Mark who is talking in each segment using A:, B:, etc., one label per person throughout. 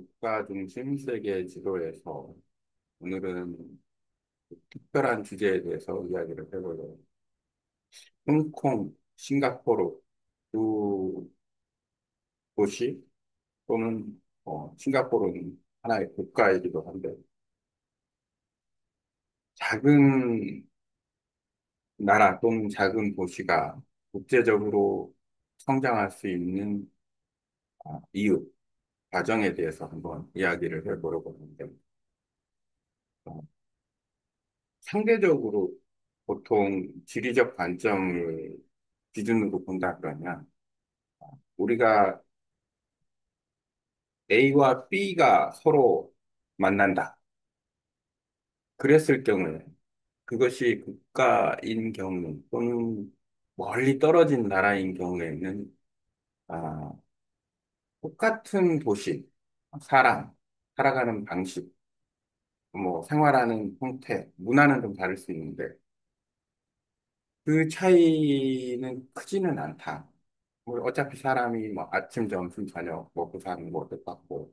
A: 국가 중심 세계 지도에서 오늘은 특별한 주제에 대해서 이야기를 해보려고. 홍콩, 싱가포르 두 도시 또는 싱가포르는 하나의 국가이기도 한데 작은 나라 또는 작은 도시가 국제적으로 성장할 수 있는 이유, 과정에 대해서 한번 이야기를 해보려고 하는데 어, 상대적으로 보통 지리적 관점을 기준으로 본다 그러면 우리가 A와 B가 서로 만난다. 그랬을 경우에 그것이 국가인 경우 또는 멀리 떨어진 나라인 경우에는 아, 똑같은 도시, 사람, 살아가는 방식, 뭐 생활하는 형태, 문화는 좀 다를 수 있는데 그 차이는 크지는 않다. 뭐 어차피 사람이 뭐 아침, 점심, 저녁 먹고 사는 거 똑같고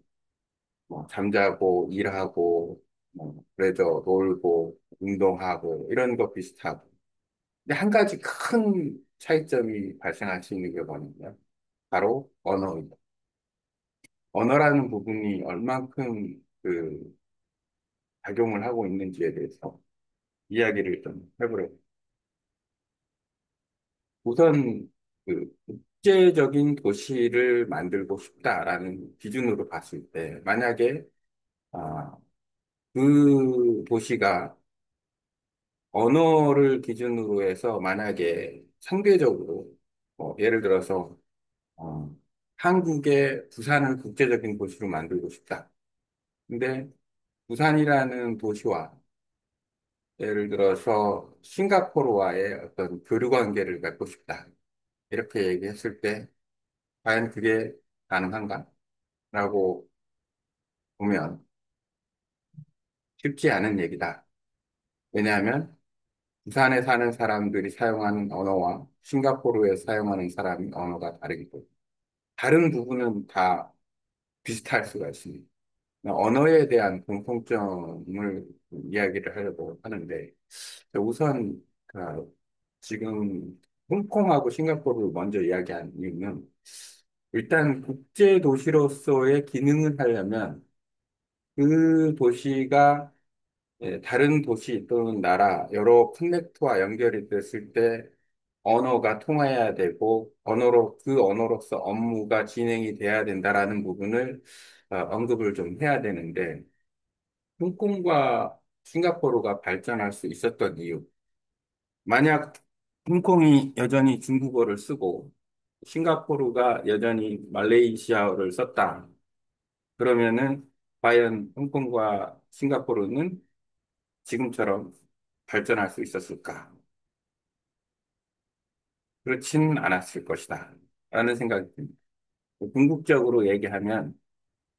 A: 뭐 잠자고 일하고 뭐 레저 놀고 운동하고 이런 거 비슷하고 근데 한 가지 큰 차이점이 발생할 수 있는 게 뭐냐면 바로 언어입니다. 언어라는 부분이 얼만큼 그 작용을 하고 있는지에 대해서 이야기를 좀 해보려고. 우선 그 국제적인 도시를 만들고 싶다라는 기준으로 봤을 때 만약에 아, 그 도시가 언어를 기준으로 해서 만약에 상대적으로 예를 들어서 어, 한국의 부산을 국제적인 도시로 만들고 싶다. 근데 부산이라는 도시와 예를 들어서 싱가포르와의 어떤 교류 관계를 갖고 싶다. 이렇게 얘기했을 때 과연 그게 가능한가? 라고 보면 쉽지 않은 얘기다. 왜냐하면 부산에 사는 사람들이 사용하는 언어와 싱가포르에 사용하는 사람의 언어가 다르기 때문에 다른 부분은 다 비슷할 수가 있습니다. 언어에 대한 공통점을 이야기를 하려고 하는데 우선 지금 홍콩하고 싱가포르를 먼저 이야기한 이유는 일단 국제 도시로서의 기능을 하려면 그 도시가 다른 도시 또는 나라 여러 컨넥트와 연결이 됐을 때 언어가 통해야 되고 언어로 그 언어로서 업무가 진행이 돼야 된다라는 부분을 언급을 좀 해야 되는데 홍콩과 싱가포르가 발전할 수 있었던 이유. 만약 홍콩이 여전히 중국어를 쓰고 싱가포르가 여전히 말레이시아어를 썼다. 그러면은 과연 홍콩과 싱가포르는 지금처럼 발전할 수 있었을까? 그렇진 않았을 것이다. 라는 생각이 듭니다. 궁극적으로 얘기하면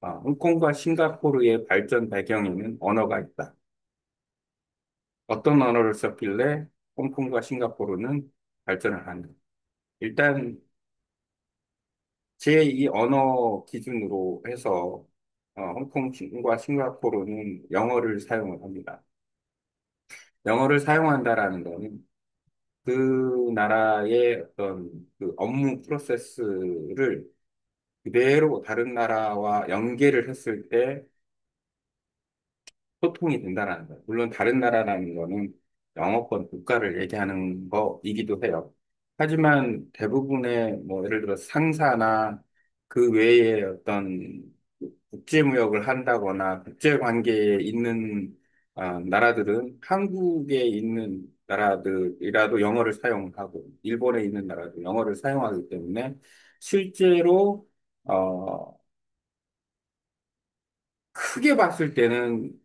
A: 홍콩과 싱가포르의 발전 배경에는 언어가 있다. 어떤 언어를 썼길래 홍콩과 싱가포르는 발전을 하는가? 일단 제2 언어 기준으로 해서 홍콩과 싱가포르는 영어를 사용을 합니다. 영어를 사용한다라는 것은 그 나라의 어떤 그 업무 프로세스를 그대로 다른 나라와 연계를 했을 때 소통이 된다는 거예요. 물론 다른 나라라는 거는 영어권 국가를 얘기하는 거이기도 해요. 하지만 대부분의 뭐 예를 들어 상사나 그 외에 어떤 국제무역을 한다거나 국제관계에 있는 나라들은 한국에 있는 나라들이라도 영어를 사용하고 일본에 있는 나라도 영어를 사용하기 때문에 실제로 크게 봤을 때는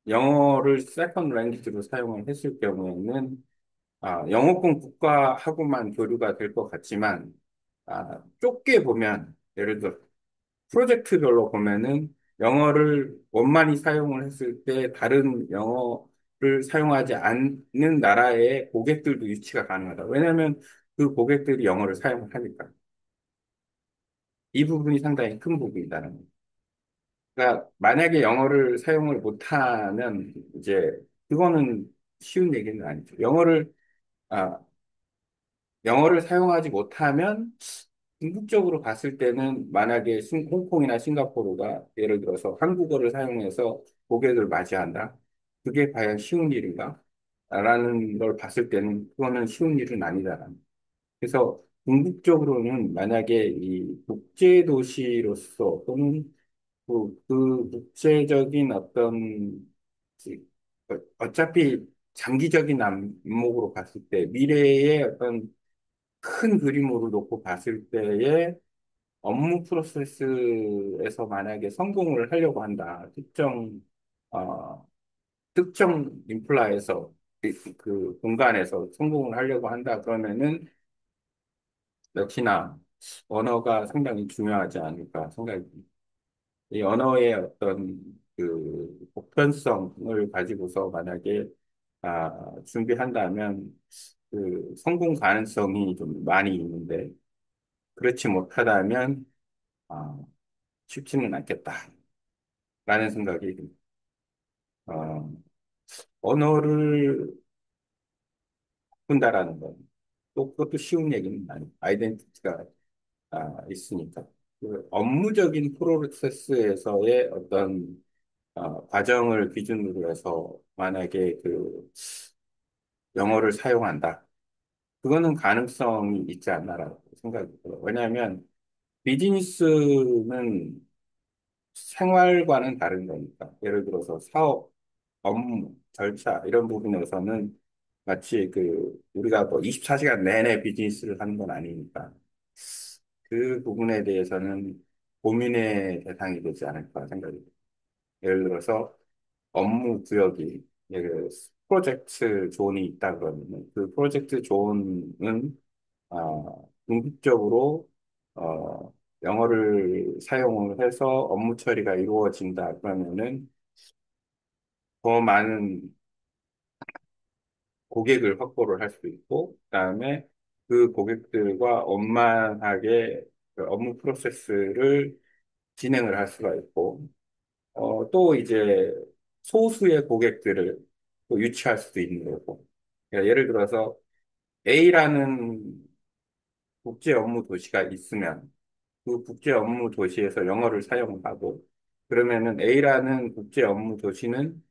A: 영어를 세컨드 랭귀지로 사용을 했을 경우에는 영어권 국가하고만 교류가 될 것 같지만 좁게 보면 예를 들어 프로젝트별로 보면은 영어를 원만히 사용을 했을 때 다른 영어를 사용하지 않는 나라의 고객들도 유치가 가능하다. 왜냐하면 그 고객들이 영어를 사용을 하니까 이 부분이 상당히 큰 부분이다는 거예요. 그러니까 만약에 영어를 사용을 못하면 이제 그거는 쉬운 얘기는 아니죠. 아, 영어를 사용하지 못하면 궁극적으로 봤을 때는 만약에 홍콩이나 싱가포르가 예를 들어서 한국어를 사용해서 고객을 맞이한다. 그게 과연 쉬운 일인가? 라는 걸 봤을 때는 그거는 쉬운 일은 아니다. 그래서 궁극적으로는 만약에 이 국제 도시로서 또는 그 국제적인 어떤 어차피 장기적인 안목으로 봤을 때 미래의 어떤 큰 그림으로 놓고 봤을 때의 업무 프로세스에서 만약에 성공을 하려고 한다. 어, 특정 인플라에서 그 공간에서 성공을 하려고 한다. 그러면은 역시나 언어가 상당히 중요하지 않을까 생각이 듭니다. 이 언어의 어떤 그 보편성을 가지고서 만약에 준비한다면 그 성공 가능성이 좀 많이 있는데 그렇지 못하다면 아, 쉽지는 않겠다라는 생각이 듭니다. 어, 언어를 바꾼다라는 건 또 그것도 쉬운 얘기는 아니에요. 아이덴티티가 있으니까. 그 업무적인 프로세스에서의 어떤 과정을 기준으로 해서 만약에 그 영어를 사용한다. 그거는 가능성이 있지 않나라고 생각이 들어요. 왜냐하면 비즈니스는 생활과는 다른 거니까. 예를 들어서 사업, 업무, 절차 이런 부분에서는 마치 그 우리가 뭐 24시간 내내 비즈니스를 하는 건 아니니까 그 부분에 대해서는 고민의 대상이 되지 않을까 생각이 듭니다. 예를 들어서 업무 구역이 예를 프로젝트 존이 있다 그러면 그 프로젝트 존은 궁극적으로 영어를 사용을 해서 업무 처리가 이루어진다 그러면은 더 많은 고객을 확보를 할 수 있고 그다음에 그 고객들과 원만하게 그 업무 프로세스를 진행을 할 수가 있고 또 이제 소수의 고객들을 또 유치할 수도 있는 거고. 그러니까 예를 들어서 A라는 국제 업무 도시가 있으면 그 국제 업무 도시에서 영어를 사용하고 그러면은 A라는 국제 업무 도시는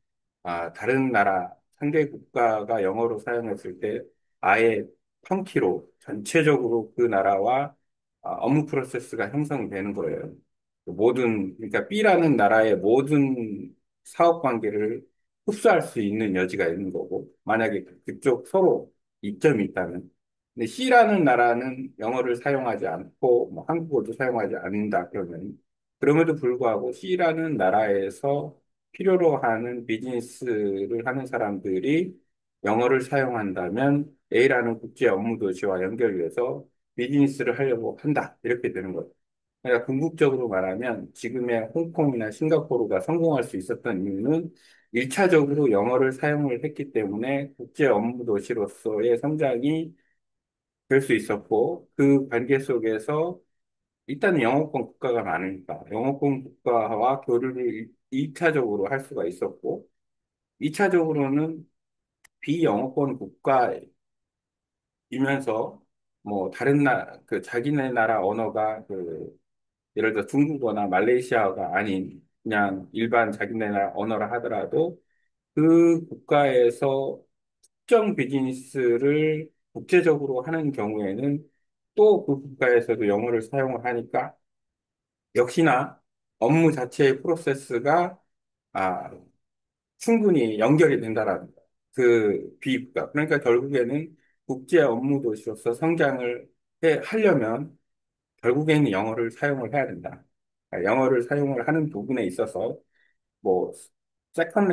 A: 다른 나라 상대 국가가 영어로 사용했을 때 아예 통키로 전체적으로 그 나라와 업무 프로세스가 형성이 되는 거예요. 그러니까 B라는 나라의 모든 사업 관계를 흡수할 수 있는 여지가 있는 거고, 만약에 그쪽 서로 이점이 있다면. 근데 C라는 나라는 영어를 사용하지 않고, 뭐 한국어도 사용하지 않는다, 그러면. 그럼에도 불구하고 C라는 나라에서 필요로 하는 비즈니스를 하는 사람들이 영어를 사용한다면 A라는 국제 업무 도시와 연결돼서 비즈니스를 하려고 한다. 이렇게 되는 거예요. 그러니까 궁극적으로 말하면 지금의 홍콩이나 싱가포르가 성공할 수 있었던 이유는 1차적으로 영어를 사용을 했기 때문에 국제 업무 도시로서의 성장이 될 수 있었고 그 관계 속에서 일단은 영어권 국가가 많으니까 영어권 국가와 교류를 2차적으로 할 수가 있었고 2차적으로는 비영어권 국가이면서 뭐 다른 그 자기네 나라 언어가 그 예를 들어 중국어나 말레이시아가 아닌 그냥 일반 자기네 나라 언어라 하더라도 그 국가에서 특정 비즈니스를 국제적으로 하는 경우에는 또 그 국가에서도 영어를 사용을 하니까 역시나 업무 자체의 프로세스가 아, 충분히 연결이 된다라는 거. 그 비입과. 그러니까 결국에는 국제 업무 도시로서 성장을 하려면 결국에는 영어를 사용을 해야 된다. 그러니까 영어를 사용을 하는 부분에 있어서 뭐 세컨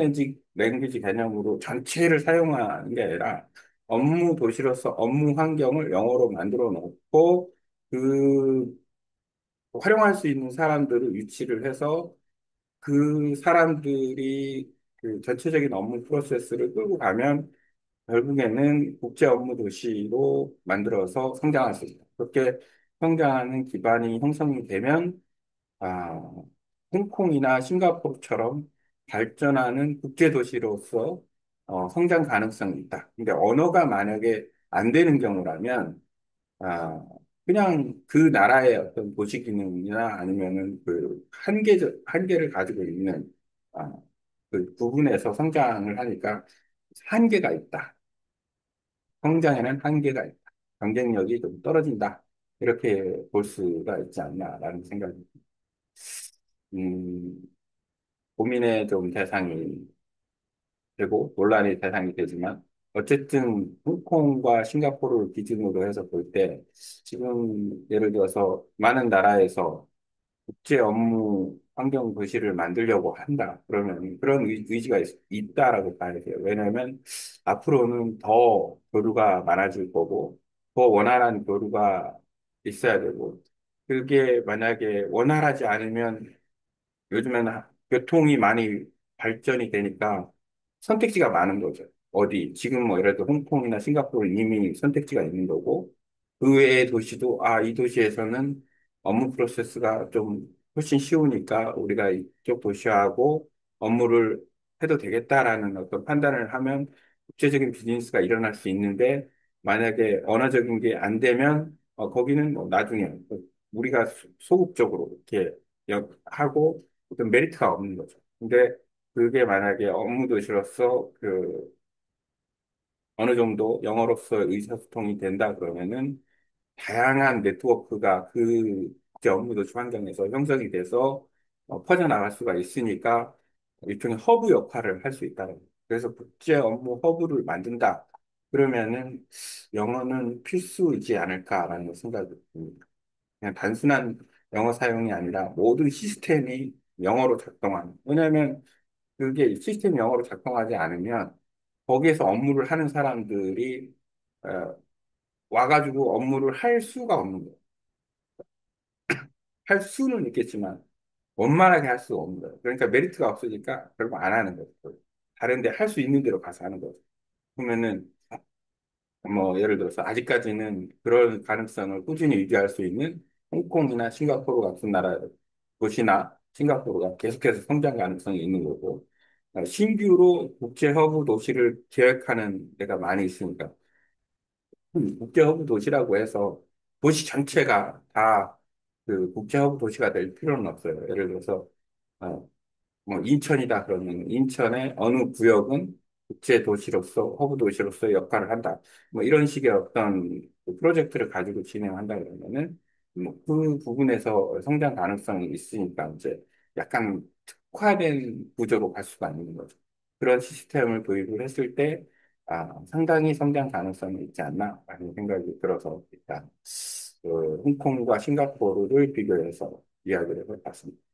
A: 랭귀지 개념으로 전체를 사용하는 게 아니라 업무 도시로서 업무 환경을 영어로 만들어 놓고 그 활용할 수 있는 사람들을 유치를 해서 그 사람들이 그 전체적인 업무 프로세스를 끌고 가면 결국에는 국제 업무 도시로 만들어서 성장할 수 있다. 그렇게 성장하는 기반이 형성이 되면, 아, 홍콩이나 싱가포르처럼 발전하는 국제도시로서 성장 가능성이 있다. 근데 언어가 만약에 안 되는 경우라면 아, 그냥 그 나라의 어떤 도시 기능이나 아니면은 그 한계를 가지고 있는 아, 그 부분에서 성장을 하니까 한계가 있다. 성장에는 한계가 있다. 경쟁력이 좀 떨어진다. 이렇게 볼 수가 있지 않나라는 생각이 음, 고민의 좀 대상이 되고 논란의 대상이 되지만 어쨌든 홍콩과 싱가포르를 기준으로 해서 볼 때 지금 예를 들어서 많은 나라에서 국제 업무 환경 도시를 만들려고 한다. 그러면 그런 의지가 있다라고 봐야 돼요. 왜냐하면 앞으로는 더 교류가 많아질 거고 더 원활한 교류가 있어야 되고 그게 만약에 원활하지 않으면 요즘에는 교통이 많이 발전이 되니까 선택지가 많은 거죠. 어디, 지금 뭐 예를 들어 홍콩이나 싱가포르 이미 선택지가 있는 거고, 그 외의 도시도, 아, 이 도시에서는 업무 프로세스가 좀 훨씬 쉬우니까 우리가 이쪽 도시하고 업무를 해도 되겠다라는 어떤 판단을 하면 국제적인 비즈니스가 일어날 수 있는데, 만약에 언어적인 게 안 되면, 거기는 뭐 나중에 우리가 소극적으로 이렇게 하고 어떤 메리트가 없는 거죠. 근데 그게 만약에 업무 도시로서 어느 정도 영어로서 의사소통이 된다 그러면은 다양한 네트워크가 그 국제 업무 도시 환경에서 형성이 돼서 퍼져나갈 수가 있으니까 일종의 허브 역할을 할 수 있다는 거예요. 그래서 국제 업무 허브를 만든다. 그러면은 영어는 필수이지 않을까라는 생각이 듭니다. 그냥 단순한 영어 사용이 아니라 모든 시스템이 영어로 작동하는. 왜냐하면 그게 시스템이 영어로 작동하지 않으면 거기에서 업무를 하는 사람들이 어, 와가지고 업무를 할 수가 없는 거예요. 할 수는 있겠지만 원만하게 할 수가 없는 거예요. 그러니까 메리트가 없으니까 결국 안 하는 거죠. 다른데 할 수 있는 대로 가서 하는 거죠. 그러면은 뭐 예를 들어서 아직까지는 그런 가능성을 꾸준히 유지할 수 있는 홍콩이나 싱가포르 같은 나라 도시나 싱가포르가 계속해서 성장 가능성이 있는 거고 신규로 국제 허브 도시를 계획하는 데가 많이 있으니까 국제 허브 도시라고 해서 도시 전체가 다 그 국제 허브 도시가 될 필요는 없어요. 예를 들어서 어, 뭐 인천이다 그러면 인천의 어느 구역은 국제 도시로서 허브 도시로서 역할을 한다. 뭐 이런 식의 어떤 그 프로젝트를 가지고 진행한다 그러면은 뭐 그 부분에서 성장 가능성이 있으니까 이제 약간 특화된 구조로 갈 수가 있는 거죠. 그런 시스템을 도입을 했을 때 상당히 성장 가능성이 있지 않나라는 생각이 들어서 일단 홍콩과 싱가포르를 비교해서 이야기를 해봤습니다.